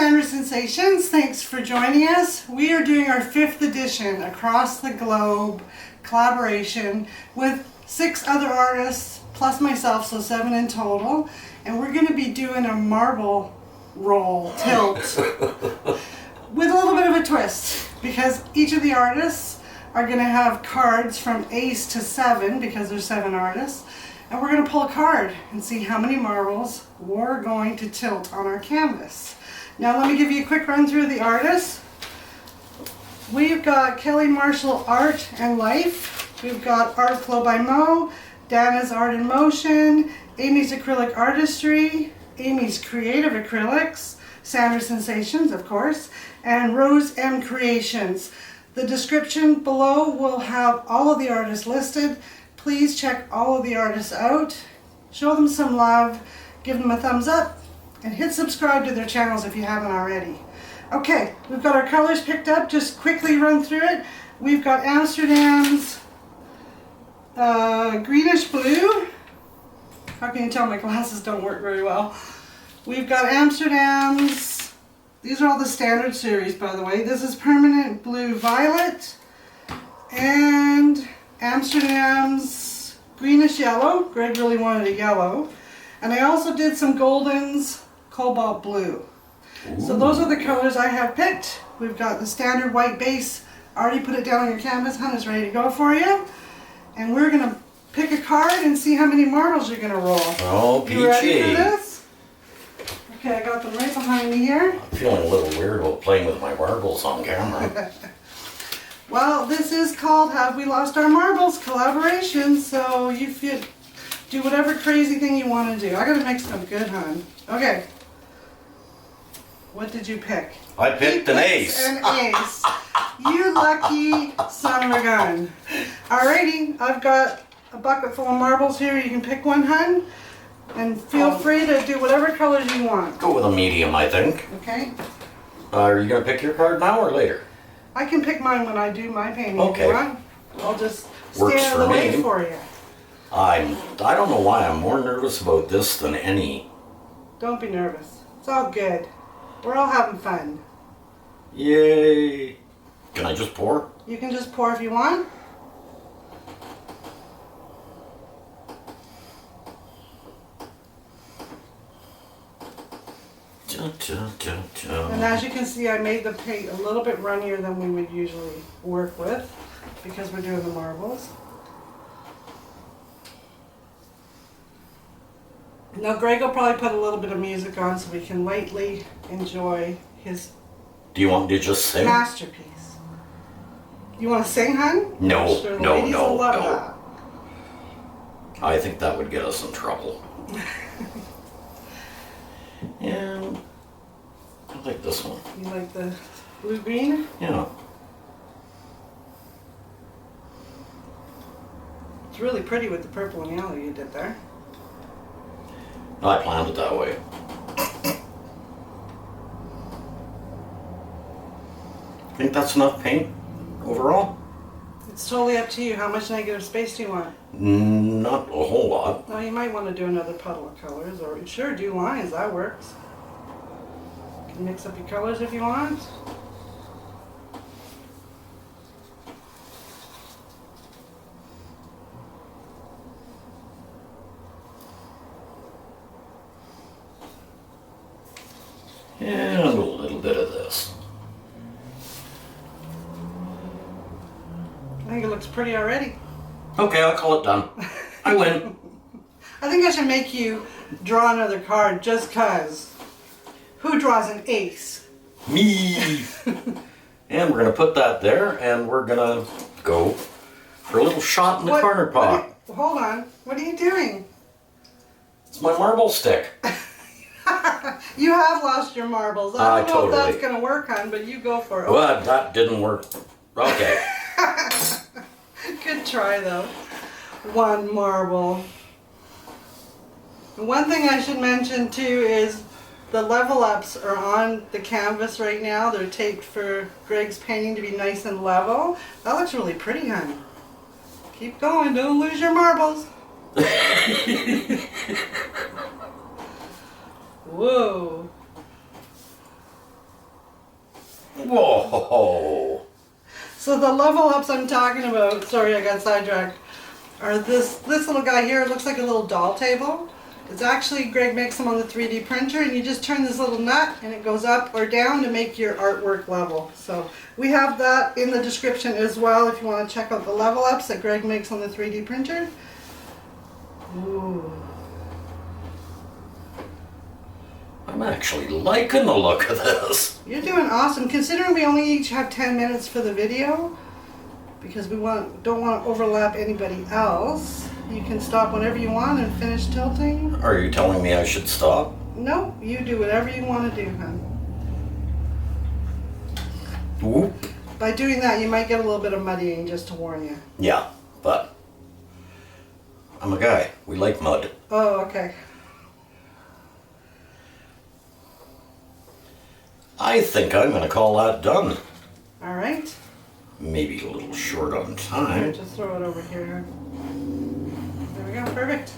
Sandra Sensations. Thanks for joining us. We are doing our 5th edition across the globe collaboration with 6 other artists plus myself, so 7 in total. And we're going to be doing a marble roll tilt with a little bit of a twist, because each of the artists are going to have cards from ace to 7, because there's 7 artists. And we're going to pull a card and see how many marbles we're going to tilt on our canvas. Now let me give you a quick run through of the artists. We've got Kelly Marshall Art and Life. We've got Flo By Moe, Dannas-Art N-Motion, AmysCreativeAcrylics Artistry, AmysCreativeAcrylics, Sandra Sensations, of course, and RoseM Creations. The description below will have all of the artists listed. Please check all of the artists out, show them some love, give them a thumbs up, and hit subscribe to their channels if you haven't already. Okay, we've got our colors picked up. Just quickly run through it. We've got Amsterdam's greenish blue. How can you tell my glasses don't work very well? We've got Amsterdam's, these are all the standard series, by the way. This is permanent blue violet, and Amsterdam's greenish yellow. Greg really wanted a yellow. And I also did some Golden's cobalt blue. Ooh. So those are the colors I have picked. We've got the standard white base. Already put it down on your canvas. Hunt is ready to go for you. And we're going to pick a card and see how many marbles you're going to roll. Oh, peachy. You ready for this? Okay, I got them right behind me here. I'm feeling a little weird about playing with my marbles on camera. Well, this is called Have We Lost Our Marbles collaboration, so you could do whatever crazy thing you want to do. I gotta mix them good, hon. Okay. What did you pick? I picked an ace. An ace. You lucky son of a gun. Alrighty, I've got a bucket full of marbles here. You can pick one, hun. And feel free to do whatever colors you want. Go with a medium, I think. Okay. Are you gonna pick your card now or later? I can pick mine when I do my painting. Okay. If you want. I'll just Works stand in for the way me. for you. I don't know why I'm more nervous about this than any. Don't be nervous. It's all good. We're all having fun. Yay! Can I just pour? You can just pour if you want. And as you can see, I made the paint a little bit runnier than we would usually work with, because we're doing the marbles. Now Greg will probably put a little bit of music on so we can lightly enjoy his Do you want me to just sing? masterpiece. You want to sing, hon? No, Sure, no, ladies will love no. that. I think that would get us in trouble. And I like this one. You like the blue-green? Yeah. It's really pretty with the purple and yellow you did there. I planned it that way. Think that's enough paint overall? It's totally up to you. How much negative space do you want? Not a whole lot. Well, you might want to do another puddle of colors, or sure, do lines. That works. You can mix up your colors if you want. And a little bit of this. I think it looks pretty already. Okay, I'll call it done. I win. I think I should make you draw another card just cause. Who draws an ace? Me. And we're gonna put that there, and we're gonna go for a little shot in the corner pot. Hold on. What are you doing? It's my marble stick. You have lost your marbles. I don't know totally. if that's going to work, hon, but you go for it. Well, that didn't work. Okay. Good try, though. One marble. One thing I should mention, too, is the level ups are on the canvas right now. They're taped for Greg's painting to be nice and level. That looks really pretty, hon. Keep going. Don't lose your marbles. Whoa. Whoa! So the level ups I'm talking about, sorry I got sidetracked, are this little guy here. It looks like a little doll table. It's actually, Greg makes them on the 3D printer, and you just turn this little nut and it goes up or down to make your artwork level. So we have that in the description as well if you want to check out the level ups that Greg makes on the 3D printer. Ooh. I'm actually liking the look of this. You're doing awesome. Considering we only each have 10 minutes for the video, because we don't want to overlap anybody else, you can stop whenever you want and finish tilting. Are you telling me I should stop? No, you do whatever you want to do, hon. Whoop. By doing that, you might get a little bit of muddying, just to warn you. Yeah, but I'm a guy. We like mud. Oh, okay. I think I'm going to call that done. All right. Maybe a little short on Here, time. just throw it over here. There we go. Perfect.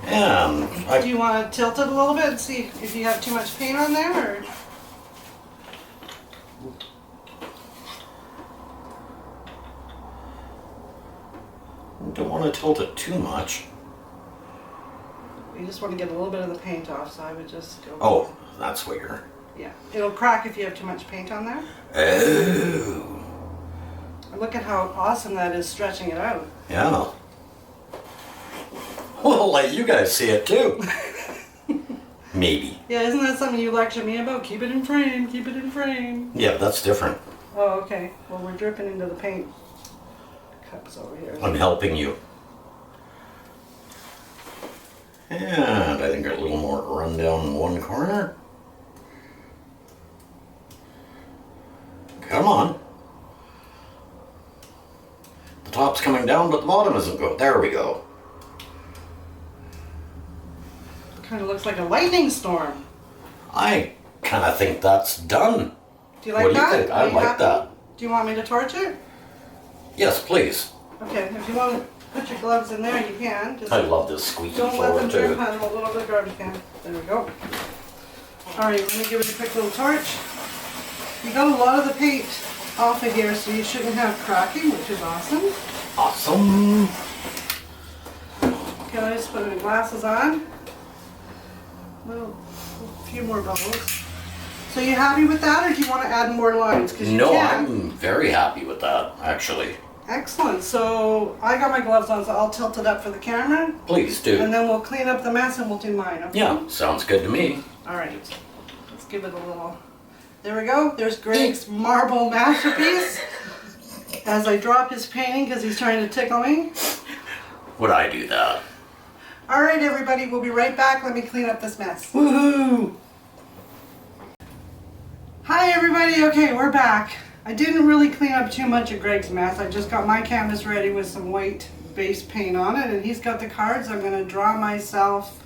And Do you want to tilt it a little bit and see if you have too much paint on there? Or? don't want to tilt it too much. You just want to get a little bit of the paint off, so I would just go. Oh, that's what you're... Yeah. It'll crack if you have too much paint on there. Oh. And look at how awesome that is, stretching it out. Yeah. Well, I'll let you guys see it too. Maybe. Yeah, isn't that something you lecture me about? Keep it in frame, keep it in frame. Yeah, that's different. Oh, okay. Well, we're dripping into the paint cups over here. I'm helping you. And I think a little more run down in one corner. Come on. The top's coming down, but the bottom isn't good. There we go. Kind of looks like a lightning storm. I kind of think that's done. Do you like What do you that? think? Are I you like happy? that. Do you want me to torch it? Yes, please. Okay, if you want to put your gloves in there, you can. Just I love this squeaky don't let floor them drip too. on a little bit of garbage can. There we go. Alright, let me give it a quick little torch. You got a lot of the paint off of here, so you shouldn't have cracking, which is awesome. Awesome. Okay, I just put my glasses on. Well, a few more bubbles. So you happy with that, or do you want to add more lines? 'Cause you No, can. I'm very happy with that, actually. Excellent. So I got my gloves on, so I'll tilt it up for the camera, Please do. and then we'll clean up the mess and we'll do mine. Okay? Yeah, sounds good to me. All right. Let's give it a little. There we go. There's Greg's marble masterpiece. As I drop his painting because he's trying to tickle me. Would I do that? All right, everybody. We'll be right back. Let me clean up this mess. Woohoo! Hi, everybody. Okay, we're back. I didn't really clean up too much of Greg's mess. I just got my canvas ready with some white base paint on it, and he's got the cards. I'm going to draw myself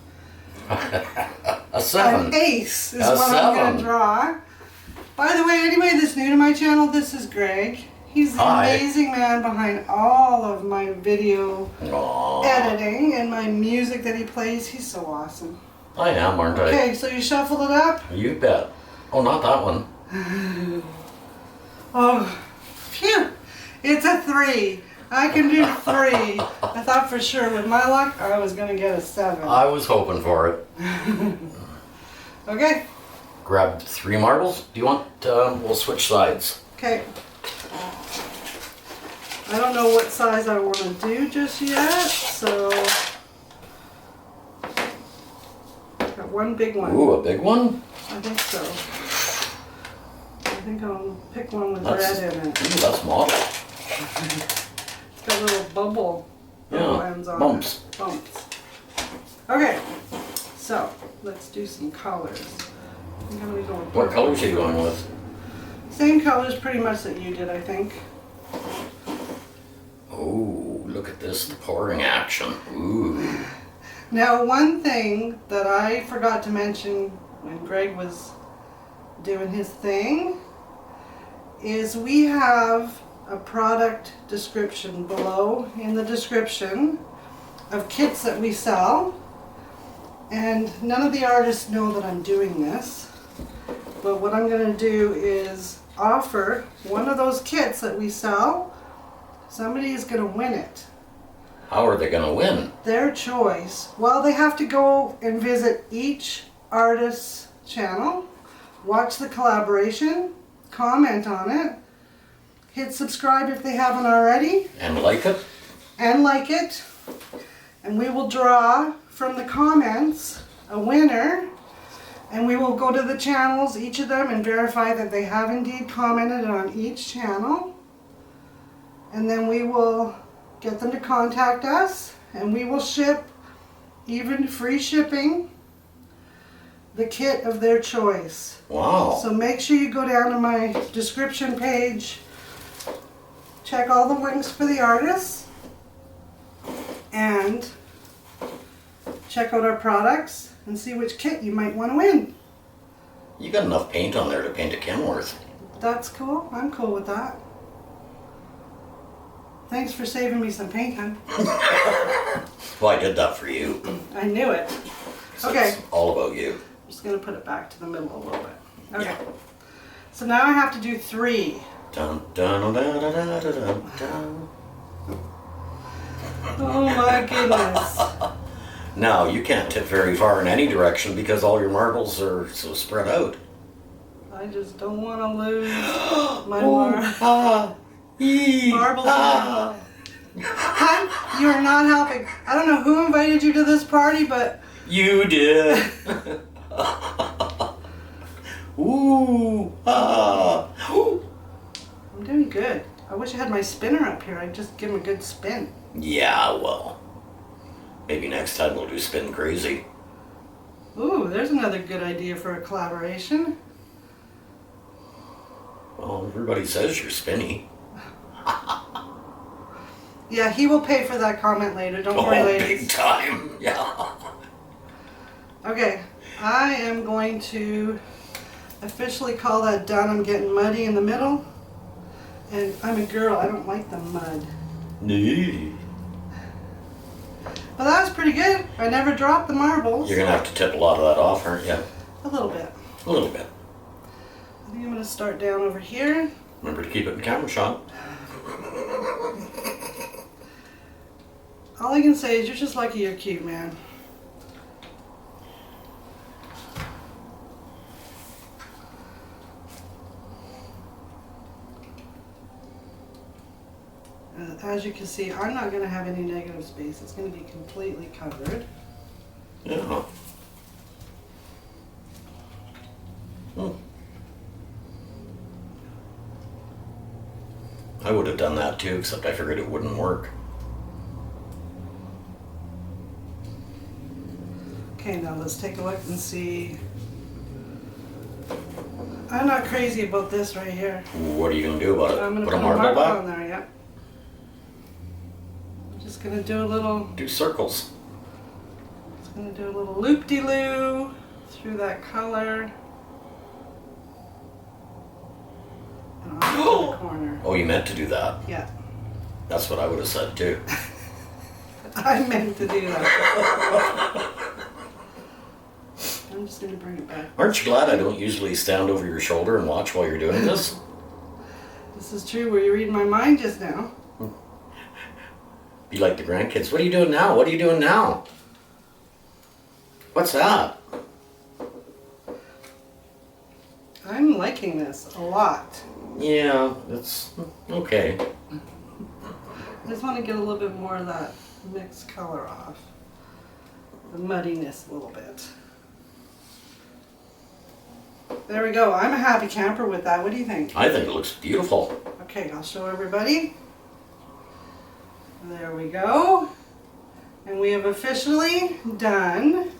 A 7. an ace is A what I'm going 7. to draw. By the way, anybody that's new to my channel, this is Greg. He's the Hi. amazing man behind all of my video Aww. editing and my music that he plays. He's so awesome. I am, aren't I? Okay, so you shuffled it up? You bet. Oh, not that one. Oh, phew. It's a 3. I can do 3. I thought for sure with my luck I was going to get a 7. I was hoping for it. Okay. Grab 3 marbles. Do you want, we'll switch sides. Okay. I don't know what size I want to do just yet, so got one big one. Ooh, a big one? I think so. I think I'll pick one with That's, red in it. ooh, that's model. It's got little bubble Yeah, ends on bumps. it. Bumps. Okay, so let's do some colors. I think I'm gonna go with What colors are you going with? same colors pretty much that you did, I think. Oh, look at this, the pouring action. Ooh. Now, one thing that I forgot to mention when Greg was doing his thing is we have a product description below in the description of kits that we sell, and none of the artists know that I'm doing this, but what I'm going to do is offer one of those kits that we sell. Somebody is going to win it. How are they going to win? Their choice. Well, they have to go and visit each artist's channel, watch the collaboration, comment on it, hit subscribe if they haven't already. And like it. And like it. And we will draw from the comments a winner. And we will go to the channels, each of them, and verify that they have indeed commented on each channel. And then we will get them to contact us, and we will ship, even free shipping, the kit of their choice. Wow. So make sure you go down to my description page, check all the links for the artists, and check out our products and see which kit you might want to win. You got enough paint on there to paint a Kenworth. That's cool. I'm cool with that. Thanks for saving me some paint, hon. Well, I did that for you. I knew it. So Okay. It's all about you. I'm just going to put it back to the middle a little bit. Okay. Yeah. So now I have to do 3. Dun, dun, dun, dun, dun, dun, dun, dun. Oh my goodness. Now, you can't tip very far in any direction because all your marbles are so spread out. I just don't want to lose my marbles. Hun, you are not helping. I don't know who invited you to this party, but... You did. Ooh, Ooh. I'm doing good. I wish I had my spinner up here. I'd just give him a good spin. Yeah, well, maybe next time we'll do Spin Crazy. Ooh, there's another good idea for a collaboration. Well, everybody says you're spinny. Yeah, he will pay for that comment later. Don't worry, Oh, ladies. big time. Yeah. Okay, I am going to officially call that done. I'm getting muddy in the middle. And I'm a girl, I don't like the mud. No. But that was pretty good. I never dropped the marbles. You're going to have to tip a lot of that off, aren't you? A little bit. A little bit. I think I'm going to start down over here. Remember to keep it in camera shot. All I can say is you're just lucky you're cute, man. As you can see, I'm not going to have any negative space. It's going to be completely covered. Yeah. Hmm. I would have done that too, except I figured it wouldn't work. Okay, now let's take a look and see. I'm not crazy about this right here. What are you going to do about it? I'm going to Put put a a marble marble on back? there, yep. I'm just going to do a little, Do circles. just going to do a little loop-de-loo through that color. And onto the corner. Oh, you meant to do that. Yeah, That's what I would have said too. I meant to do that. I'm just going to bring it back. Aren't you glad I don't usually stand over your shoulder and watch while you're doing this? This is true. Were you reading my mind just now? Be like the grandkids. What are you doing now? What are you doing now? What's that? I'm liking this a lot. Yeah, it's okay. I just want to get a little bit more of that mixed color off. The muddiness a little bit. There we go. I'm a happy camper with that. What do you think? I think it looks beautiful. Okay, I'll show everybody. There we go. And we have officially done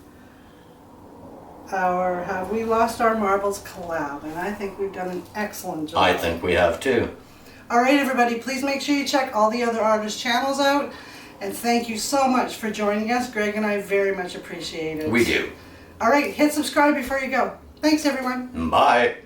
our Have We Lost Our Marbles collab. And I think we've done an excellent job. I think we have too. Alright everybody, please make sure you check all the other artists' channels out. And thank you so much for joining us. Greg and I very much appreciate it. We do. Alright, hit subscribe before you go. Thanks everyone. Bye.